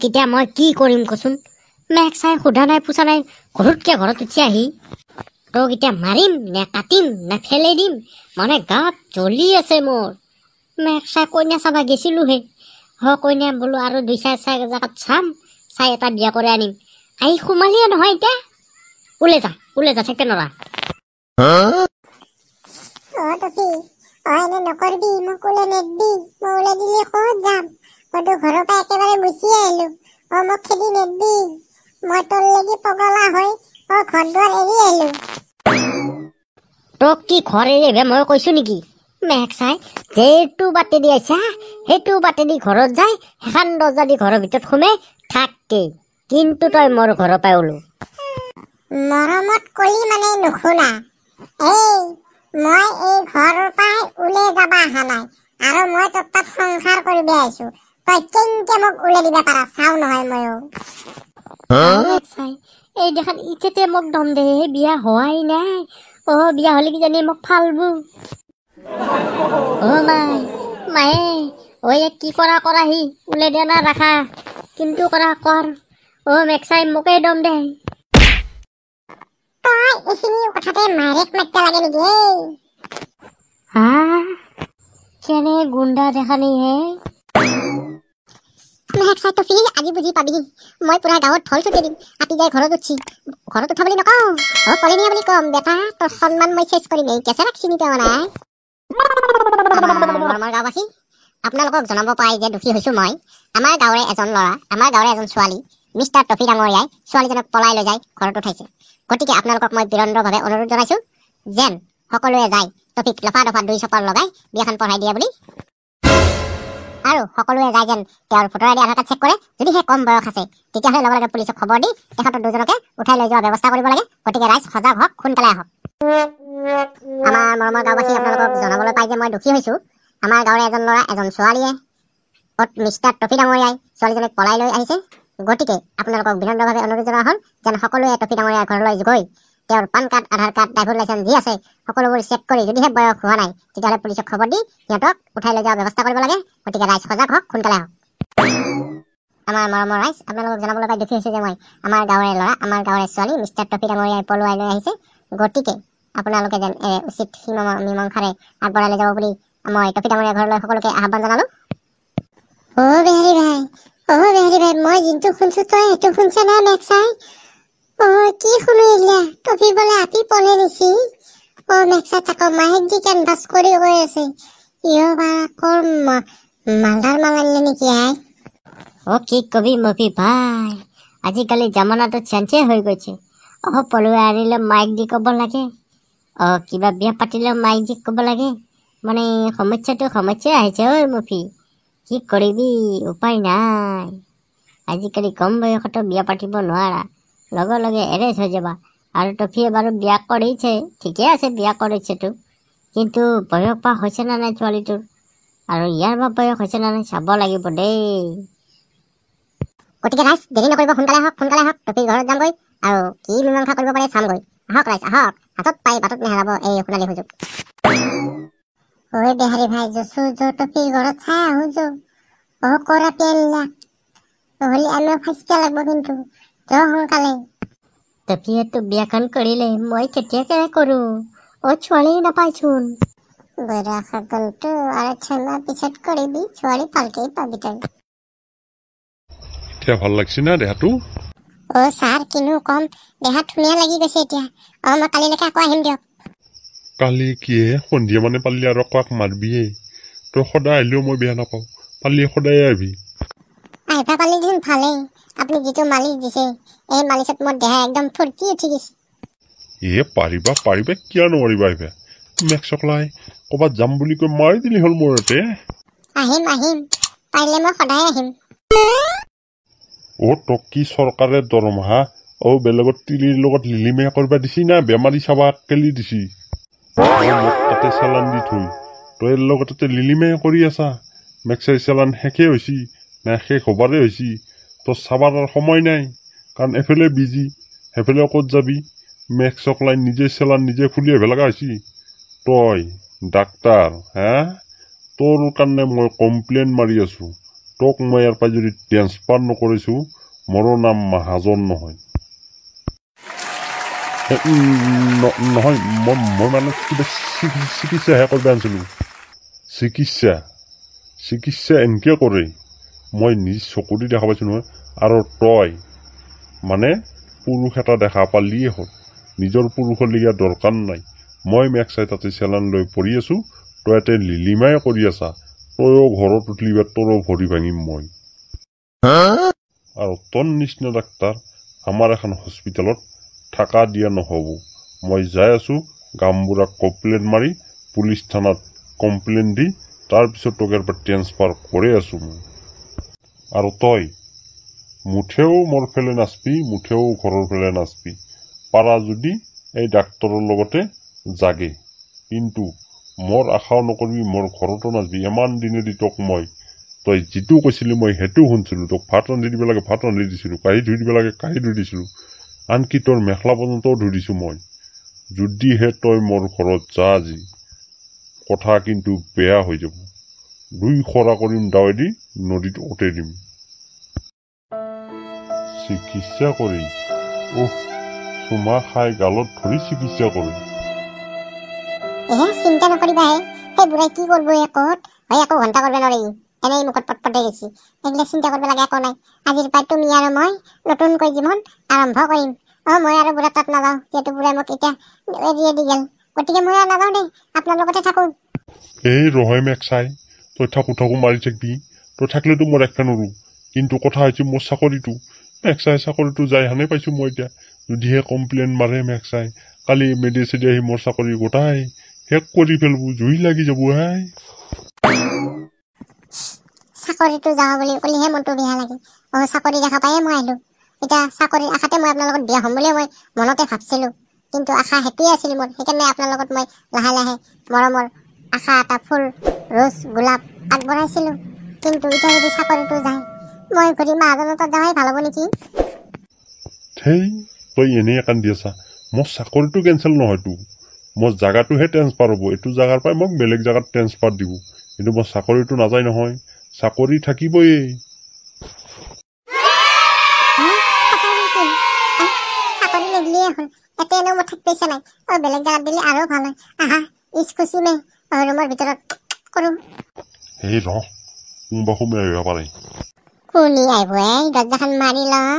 এতিয়া মই কি কৰিম কচোন? মেঘ চাই সোধা নাই পোছা নাই ঘৰতকে ঘৰত উঠি আহি তোক এতিয়া মাৰিম নে কাটিম নে ফেলাই দিম মানে গাত জ্বলি আছে মোৰ। মেঘ চাই কইনা চাবা গেছিলোহে কইনা বোলো আৰু 2-4 জেগাত চাম চাই এটা বিয়া কৰি আনিম। আহি সোমালিয়ে নহয় এতিয়া ওলে যা থাকে নৰা। টফি এনে নকৰবি মোক ওলাই নেদবি মই ওলাই দিলে ক'ত যাম মইতো ঘৰৰ পৰা একেবাৰে গুচি আহিলো মোক খেদি নেদবি মই তোৰ লাগি পগলা হৈ ঘৰ দুৱাৰ এৰি আহিলো। তোক কি ঘৰ এৰিবে মই কৈছো নেকি? মেঘ চাই যেইটো বাটেদি আইছা সেইটো বাটেদি ঘৰত যায় সেইখন দৰ্জা দি ঘৰৰ ভিতৰত সোমাই থাককে কিন্তু তই মোৰ ঘৰৰ পৰাই ওলো। মৰমত কলি মানে নুশুনা মই এই ঘৰৰ পৰাই ওলাই যাবা অহা নাই আৰু মই তোৰ তাত সংসাৰ কৰিব আহিছো তই কেনেকে মোক ওলাই দিব পাৰা চাও নহয় ময়ো। মেঘ চাই এই দেখান ইতেতে মোক দম দে বিয়া হোৱাই নাই বিয়া হলে কিজানি মোক ফালবো। মায়ে কি কৰাহি ওলাই দিয়া না ৰাখা কিন্তু কৰা কৰ মেঘ চাই মোকে দম দে। তই এইখিনি কথাতে মাৰেক মাৰিব লাগে নেকি? কেনে গুণ্ডা দেখানি হে। মেঘ চাই টফি আজি বুজি পাবি মই পুৰা গাঁৱত ঢল ছুটি দিম আতি যাই ঘৰত উঠা বুলি নকওঁ কলেনীয়া বুলি কম বেটা তোৰ সন্মান মই চেচ কৰিম এই কেঁচেৰাক চিনি পোৱা নাই। মৰমৰ গাঁওবাসী আপোনালোকক জনাব পাই যে দুখী হৈছো মই। আমাৰ গাঁৱৰে এজন ল'ৰা আমাৰ গাঁৱৰে এজন ছোৱালী মিষ্টাৰ টফি ডাঙৰীয়াই ছোৱালীজনক পলাই লৈ যায় ঘৰত উঠাইছে। গতিকে আপোনালোকক মই বিনম্ৰভাৱে অনুৰোধ জনাইছো যেন সকলোৱে যায় টফিক লফা দফা 2 চপাৰ লগাই বিয়াখন পঢ়াই দিয়ে বুলি আৰু সকলোৱে যায় যেন তেওঁৰ ভোটাৰ আইডি আধাৰ কাৰ্ড চেক কৰে। যদিহে কম বয়স আছে তেতিয়াহ'লে লগে লগে পুলিচক খবৰ দি তেখেতৰ 2জনকে উঠাই লৈ যোৱাৰ ব্যৱস্থা কৰিব লাগে। গতিকে ৰাইজ সজাগ হওক সোনকালে আহক। আমাৰ মৰমৰ গাঁওবাসী আপোনালোকক জনাবলৈ পাই যে মই দুখী হৈছো। আমাৰ গাঁৱৰে এজন ল'ৰা এজন ছোৱালীয়ে মিষ্টাৰ টফি ডাঙৰীয়াই ছোৱালীজনীক পলাই লৈ আহিছে। গতিকে আপোনালোকক বিনম্ৰভাৱে অনুৰোধ জনোৱা হ'ল যেন সকলোৱে টফি ডাঙৰীয়াৰ ঘৰলৈ গৈ তেওঁৰ পান কাৰ্ড আধাৰ কাৰ্ড ড্ৰাইভিং লাইচেঞ্চ যি আছে সকলোবোৰ চেক কৰি যদিহে বয়স হোৱা নাই তেতিয়াহ'লে পুলিচক খবৰ দি সিহঁতক উঠাই লৈ যোৱাৰ ব্যৱস্থা কৰিব লাগে। গতিকে ৰাইজ সজাগ হওক সোনকালে আহক। আমাৰ মৰমৰ ৰাইজ আপোনালোকক জনাবলৈ পাই দুখী হৈছে যে মই আমাৰ গাঁৱৰে ল'ৰা আমাৰ গাঁৱৰে ছোৱালী মিষ্টাৰ টফি ডাঙৰীয়াই পলুৱাই লৈ আহিছে। গতিকে আপোনালোকে যেন উচিত মীমাংসাৰে আগবঢ়াই লৈ যাব বুলি মই টফি ডাঙৰীয়াৰ ঘৰলৈ সকলোকে আহ্বান জনালো। বেহাৰী ভাই মই যোনটো শুনছো তই সেইটো শুনছা না মেঘ চাই? কি শুনো এইগিলা টফি বোলে আপি পলে নিছি মেঘ চাই তাক মাহেক দি কেনভাছ কৰি গৈ আছে মালদাৰ মালানিলে নেকি আই? কি কবি মফি ভাই আজিকালি জামানাটো চেঞ্জে হৈ গৈছে। পলুৱাই আনিলে মাইক দি ক'ব লাগে কিবা বিয়া পাতিলে মাইক দি ক'ব লাগে মানে সমস্যাই আহিছে মফি কি কৰিবি উপায় নাই। আজিকালি কম বয়সতো বিয়া পাতিব নোৱাৰা লগে লগে এৰেজ হৈ যাবা। আৰু টফিয়ে বাৰু বিয়া কৰিছে ঠিকে আছে বিয়া কৰিছেতো কিন্তু বয়স বা হৈছে না নাই ছোৱালীটোৰ আৰু ইয়াৰ বা বয়স হৈছে না নাই চাব লাগিব দেই। গতিকে ৰাইজ দেৰি নকৰিব সোনকালে আহক টফিৰ ঘৰত যামগৈ আৰু কি মীমাংসা কৰিব পাৰে চামগৈ। আহক ৰাইজ আহক হাতত পাই বাটত নেহেৰাব এই সোণালী সুযোগ। বেহাৰী ভাই জচু টফিৰ ঘৰত চাই আহো কৰা পেলা নহ'লে আমিও ফাঁচিব লাগিব কিন্তু সোনকালে। টফিয়েতো বিয়াখন কৰিলে মই কেতিয়াকে কৰো ছোৱালী নাপাইচোন। বৰা খাগলটো আৰু 6 মাহ পিছত কৰিবি ছোৱালী ভালকেই পাবি তই। এতিয়া ভাল লাগছে না দেহাটো? ছাৰ কিনো কম দেহা ধুনীয়া লাগি গৈছে এতিয়া। মই কালিলৈকে আকৌ আহিম দিয়ক। কালি কিয়ে সন্ধিয়া মানে পালি আৰু কাক মাৰবিয়ে তই সদায় আহিলেও মই বেয়া নাপাওঁ পালি সদায় আহিবি। আহিবা পালি দেখোন ভালেই আপুনি যিটো মালিচ দিছে এই মালিচত মোৰ দেহা একদম ফুৰ্তি উঠি গৈছে। পাৰিবা কিয় নোৱাৰিবা আহিবা মেঘ চকলাই ক'ৰবাত যাম বুলি কৈ মাৰি দিলি হ'ল মোৰ ইয়াতে। আহিম পাৰিলে মই সদায় আহিম। তোক কি চৰকাৰে দৰমহা বেলেগত তিলিৰ লগত লিলিমে কৰিব দিছি না বেমাৰী চাবা কেলি দিছি? মোক তাতে চালান দি থৈ তই লগত তাতে লিলিমে কৰি আছা। মেক্সাই চালান শেষে হৈছি না শেষ হবাৰে হৈছি তোৰ চাবাৰ সময় নাই কাৰণ এফালে বিজি সেইফালে ক'ত যাবি। মেঘ চকলাই নিজে চালান নিজে খুলি আহিব লগা হৈছি। তই ডাক্তাৰ তোৰ কাৰণে মই কমপ্লেইন মাৰি আছো তোক মই ইয়াৰ পৰা যদি ট্ৰেন্সফাৰ নকৰিছোঁ মোৰ নাম মহাজন নহয়। নহয় মই মানে কিবা চিকিৎসাহে কৰিব আনিছিলোঁ। চিকিৎসা এনেকৈ কৰে মই নিজ চকুদি দেখা পাইছোঁ নহয়। আৰু তই মানে পুৰুষ এটা দেখা পালিয়ে হ'ল, নিজৰ পুৰুষলৈকে দৰকাৰ নাই। মই মেক্সাই তাতে চেলান লৈ পৰি আছোঁ, তই ইয়াতে লিলিমাই কৰি আছা। তইও ঘৰত উঠলিবা তোৰো ভৰি ভাঙিম মই। আৰু তোৰ নিচিনা ডাক্তৰ আমাৰ এখন হস্পিটেলত থাকা দিয়া নহ'ব। মই যাই আছোঁ গামবুঢ়াক কমপ্লেইন মাৰি পুলিচ থানাত কমপ্লেইন দি তাৰপিছত তোক ইয়াৰ পৰা ট্ৰেন্সফাৰ কৰি আছোঁ মই। আৰু তই মুঠেও মোৰ ফালে নাচবি, মুঠেও ঘৰৰ ফালে নাচবি। পাৰা যদি এই ডাক্তৰৰ লগতে জাগে, কিন্তু মোৰ আশাও নকৰিবি, মোৰ ঘৰতো নাচবি। ইমান দিনেদি তোক মই তই যিটো কৈছিলি মই সেইটো শুনিছিলোঁ। তোক ভাত ৰান্ধি দিব লাগে ভাত ৰান্ধি দিছিলোঁ, কাঁহী ধুই দিব লাগে কাঁহী ধুই দিছিলোঁ, আনকি তোৰ মেখেলা পৰ্যন্তও ধুই দিছোঁ মই। যদিহে তই মোৰ ঘৰত যা আজি, কথা কিন্তু বেয়া হৈ যাব। 2 খৰা কৰিম দাৱেদি নদীত উঠাই দিম। চিকিৎসা কৰি চুমা খাই গালত ধৰি চিকিৎসা কৰি। চিন্তা নকৰিবা সেই বুঢ়াই কি কৰিব একত একো ঘণ্টা কৰিব নোৱাৰি, এনেই মুখত পটপটাই গৈছি। এইগিলা চিন্তা কৰিব লাগে একো নাই। আজিৰ পৰা তুমি আৰু মই নতুনকৈ জীৱন আৰম্ভ কৰিম। মই আৰু বুঢ়া তাত নাযাওঁ, যিহেতু বুঢ়াই মোক এতিয়া এৰিয়ে দি গেল। গতিকে মই আৰু নাযাওঁ দেই, আপোনাৰ লগতে থাকো। এই ৰহয় মেক্সাই, তই থাকো মাৰি থাকিবি। তই থাকিলেতো মই ৰাখিব নোৱাৰো, কিন্তু কথা হৈছে মোৰ চাকৰিটো। মেক্সাই চাকৰিটো যাই হানে পাইছোঁ মই এতিয়া। যদিহে কমপ্লেইন মাৰে মেক্সাই, কালি মেডিচিন আহি মোৰ চাকৰি গোটাই শেষ কৰি পেলাব, জুই লাগি যাব। চাকৰিটো যাওঁ বুলি ক'লেহে মনটো বেয়া লাগে। চাকৰি দেখা পায়ে মই আহিলো। এতিয়া চাকৰিৰ আশাতে মই আপোনাৰ লগত বিয়া হ'ম বুলিয়ে মই মনতে ভাবছিলো, কিন্তু আশা সেইটোৱে আছিল মোৰ। সেইকাৰণে আপোনাৰ লগত মই লাহে লাহে মৰমৰ আশা এটা ফুল ৰোজ গোলাপ আগবঢ়াইছিলো। কিন্তু এতিয়া যদি চাকৰিটো যায়, মই ঘূৰি মাহাজনৰ তাত যাৱাই ভাল হ'ব নেকি? তই এনেই কান্দি আছা। মোৰ চাকৰিটো কেঞ্চেল নহয়তো, মোৰ জাগাটোহে ট্ৰেন্সফাৰ হ'ব। এইটো জাগাৰ পৰাই মোক বেলেগ জাগাত ট্ৰেন্সফাৰ দিব, কিন্তু মোৰ চাকৰিটো নাযায় নহয়। চাকৰি থাকিবই। চাকৰি নিদিলেই হ'ল, ইয়াতে এনেও মোৰ ঠিক পইচা নাই। বেলেগ জাগাত দিলে আৰু ভাল হয়। আহা ইস্কুচি মে ৰুমৰ ভিতৰত কৰো। ৰহ কোনোবা সোমাই আহিব পাৰে। কোনে আহিব দৰ্জাখন মাৰি লওঁ।